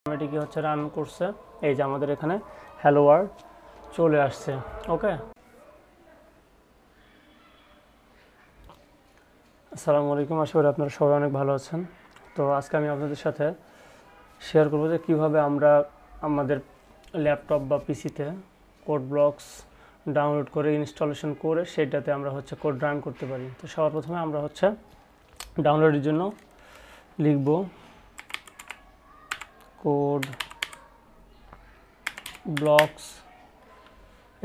অটোমেটিকই হচ্ছে রান করছে। এই যে আমাদের এখানে হ্যালো ওয়ার্ল্ড চলে আসছে। ওকে, আসসালামু আলাইকুম, আশা করি আপনারা সবাই অনেক ভালো আছেন। তো আজকে আমি আপনাদের সাথে শেয়ার করবো যে কীভাবে আমরা আমাদের ল্যাপটপ বা পিসিতে কোড ব্লকস ডাউনলোড করে ইনস্টলেশন করে সেটাতে আমরা হচ্ছে কোড রান করতে পারি। তো সবার প্রথমে আমরা হচ্ছে ডাউনলোডের জন্য লিখব কোড ব্লকস।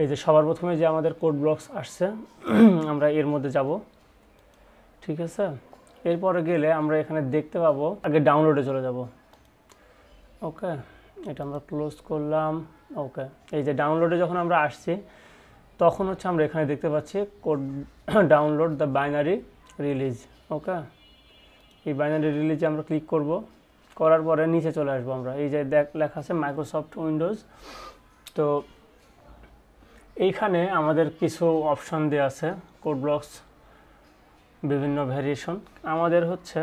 এই যে সবার প্রথমে যে আমাদের কোড ব্লকস আসছে আমরা এর মধ্যে যাব, ঠিক আছে। এরপরে গেলে আমরা এখানে দেখতে পাবো, আগে ডাউনলোডে চলে যাব। ওকে, এটা আমরা ক্লোজ করলাম। ওকে, এই যে ডাউনলোডে যখন আমরা আসছি তখন হচ্ছে আমরা এখানে দেখতে পাচ্ছি code download the binary release. Okay, এই বাইনারি রিলিজে আমরা ক্লিক করব, করার পরে নিচে চলে আসবো আমরা। এই যে লেখা আছে মাইক্রোসফট উইন্ডোজ। তো এইখানে আমাদের কিছু অপশন দেওয়া আছে কোড ব্লকস বিভিন্ন ভ্যারিয়েশন। আমাদের হচ্ছে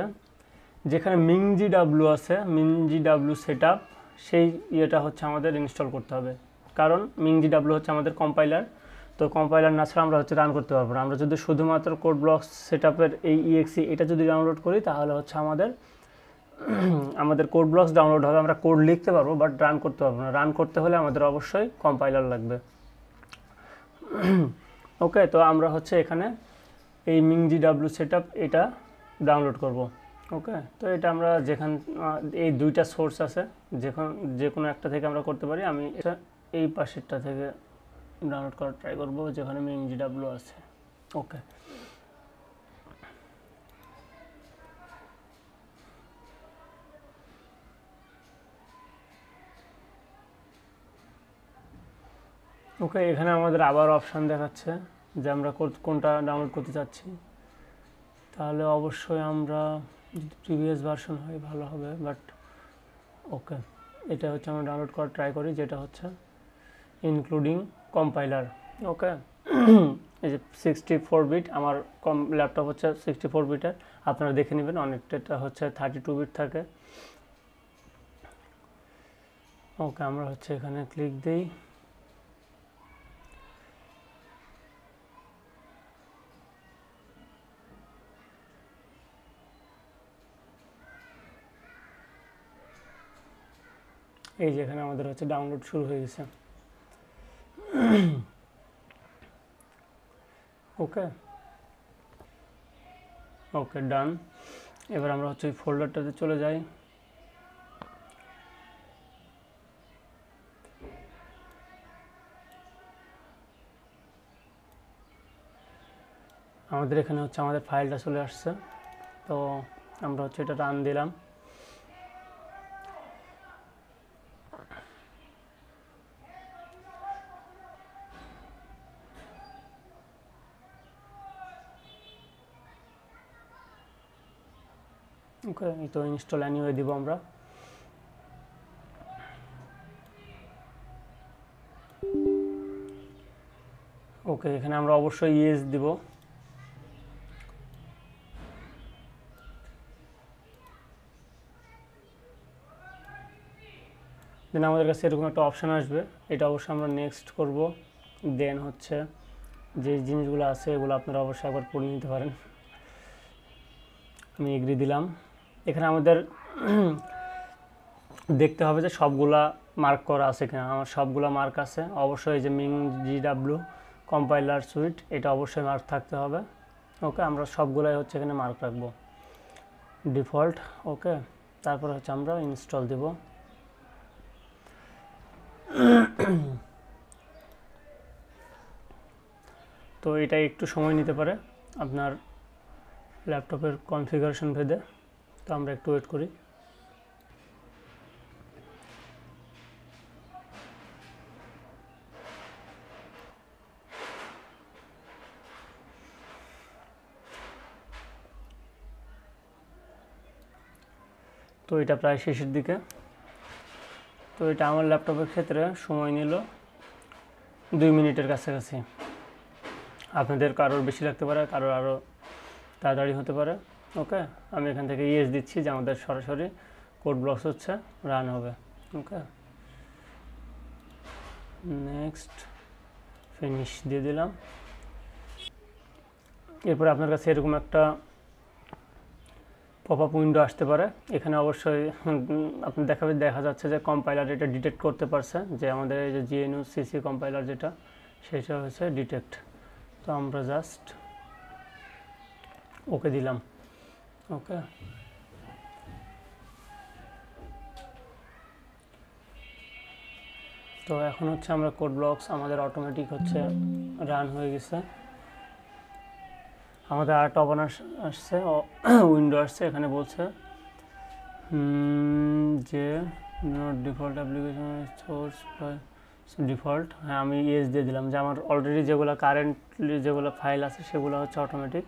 যেখানে মিং-জি-ডাব্লিউ আছে, মিং-জি-ডাব্লিউ সেটআপ, সেই ইয়েটা হচ্ছে আমাদের ইনস্টল করতে হবে। কারণ মিং-জি-ডাব্লিউ হচ্ছে আমাদের কম্পাইলার। তো কম্পাইলার না ছাড়া আমরা হচ্ছে রান করতে পারবো না। আমরা যদি শুধুমাত্র কোড ব্লকস সেটআপের এই ইএক্সি এটা যদি ডাউনলোড করি তাহলে হচ্ছে আমাদের কোড ব্লকস ডাউনলোড হবে, আমরা কোড লিখতে পারবো বাট রান করতে পারবো না। রান করতে হলে আমাদের অবশ্যই কম্পাইলার লাগবে। ওকে, তো আমরা হচ্ছে এখানে এই মিং-জি-ডাব্লিউ সেটআপ এটা ডাউনলোড করব। ওকে, তো এটা আমরা এই দুইটা সোর্স আছে, যে কোনো একটা থেকে আমরা করতে পারি। আমি এটা এই পাশেরটা থেকে ডাউনলোড করার ট্রাই করব যেখানে মিং-জি-ডাব্লিউ আছে। ওকে, ওকে, এখানে আমাদের আবার অপশান দেখাচ্ছে যে আমরা কোনটা ডাউনলোড করতে চাচ্ছি। তাহলে অবশ্যই আমরা যদি প্রিভিয়াস ভার্সন হয় ভালো হবে, বাট ওকে, এটা হচ্ছে আমরা ডাউনলোড করার ট্রাই করি, যেটা হচ্ছে ইনক্লুডিং কম্পাইলার। ওকে, এই যে 64 বিট, আমার ল্যাপটপ হচ্ছে 64 বিটের, আপনারা দেখে নেবেন। অনেকটা হচ্ছে 32 বিট থাকে। ওকে, আমরা হচ্ছে এখানে ক্লিক দিই। এই যে এখানে আমাদের হচ্ছে ডাউনলোড শুরু হয়ে গেছে। ওকে, ওকে, ডান। এবার আমরা হচ্ছে এই ফোল্ডারটাতে চলে যাই। আমাদের এখানে হচ্ছে আমাদের ফাইলটা চলে আসছে। তো আমরা হচ্ছে এটা রান দিলাম। ওকে, তো ইনস্টল অ্যানিওয়ে দিব আমরা। ওকে, এখানে আমরা অবশ্যই ইয়েস দিব। দেন আমাদের কাছে এরকম একটা অপশান আসবে, এটা অবশ্যই আমরা নেক্সট করব। দেন হচ্ছে যে জিনিসগুলো আছে এগুলো আপনারা অবশ্যই একবার পড়ে নিতে পারেন। আমি এগ্রি দিলাম। এখানে আমাদের দেখতে হবে যে সবগুলা মার্ক করা আছে কিনা। আমার সবগুলা মার্ক আছে অবশ্যই। এই যে মিং-জি-ডাব্লিউ কম্পাইলার সুইট, এটা অবশ্যই মার্ক থাকতে হবে। ওকে, আমরা সবগুলাই হচ্ছে এখানে মার্ক রাখবো ডিফল্ট। ওকে, তারপর হচ্ছে আমরা ইনস্টল দেব। তো এটা একটু সময় নিতে পারে আপনার ল্যাপটপের কনফিগারেশন ভেদে। তো আমরা একটু ওয়েট করি। তো এটা প্রায় শেষের দিকে। তো এটা আমার ল্যাপটপের ক্ষেত্রে সময় নিল 2 মিনিটের কাছাকাছি। আপনাদের কারোর বেশি লাগতে পারে, কারোর আরও তাড়াতাড়ি হতে পারে। ওকে, আমি এখান থেকে ইয়েস দিচ্ছি যে আমাদের সরাসরি কোড ব্লকস হচ্ছে রান হবে। ওকে, নেক্সট, ফিনিশ দিয়ে দিলাম। এরপরে আপনার কাছে এরকম একটা পপ আপ উইন্ডো আসতে পারে। এখানে অবশ্যই আপনি দেখা যাচ্ছে যে কম্পাইলার এটা ডিটেক্ট করতে পারছে যে আমাদের এই যে জিএনইউ সিসি কম্পাইলার যেটা, সেটা হচ্ছে ডিটেক্ট। তো আমরা জাস্ট ওকে দিলাম। ওকে, তো এখন হচ্ছে আমরা কোড ব্লকস আমাদের অটোমেটিক হচ্ছে রান হয়ে গেছে। আমাদের আরেকটা ওপেন আসছে, উইন্ডো আসছে, এখানে বলছে যে not default application source default. হ্যাঁ, আমি ইয়েস দিয়ে দিলাম যে আমার অলরেডি যেগুলো কারেন্টলি যেগুলো ফাইল আছে সেগুলো হচ্ছে অটোমেটিক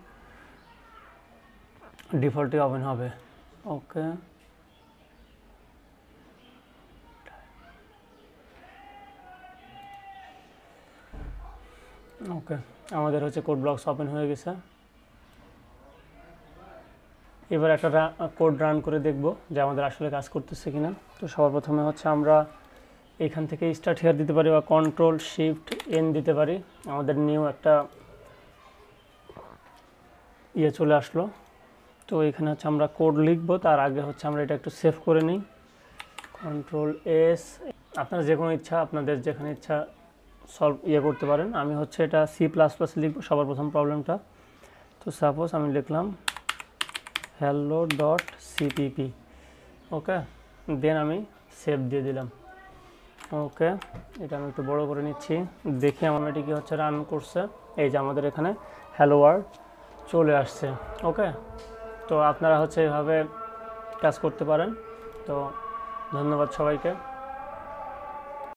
ডিফল্টই ওপেন হবে। ওকে, ওকে, আমাদের হচ্ছে কোড ব্লকস ওপেন হয়ে গেছে। এবার একটা কোড রান করে দেখব যে আমাদের আসলে কাজ করতেছে কিনা। তো সবার প্রথমে হচ্ছে আমরা এখান থেকে স্টার্ট হেয়ার দিতে পারি বা কন্ট্রোল শিফট এন দিতে পারি। আমাদের নিউ একটা ইয়ে চলে আসলো। তো এখানে হচ্ছে আমরা কোড লিখব, তার আগে হচ্ছে আমরা এটা একটু সেভ করে নিই। কন্ট্রোল এস, আপনারা যে কোনো ইচ্ছা, আপনাদের যেখানে ইচ্ছা সলভ করতে পারেন। আমি হচ্ছে এটা C++ লিখব সবার প্রথম প্রবলেমটা। তো সাপোজ আমি লিখলাম hello.cpp। ওকে, দেন আমি সেভ দিয়ে দিলাম। ওকে, এটা আমি একটু বড় করে নিচ্ছি, দেখি আমার এটি কি হচ্ছে রান করছে। এই যে আমাদের এখানে হ্যালো ওয়ার্ল্ড চলে আসছে। ওকে, তো আপনারা হচ্ছে এভাবে কাজ করতে পারেন। তো ধন্যবাদ সবাইকে।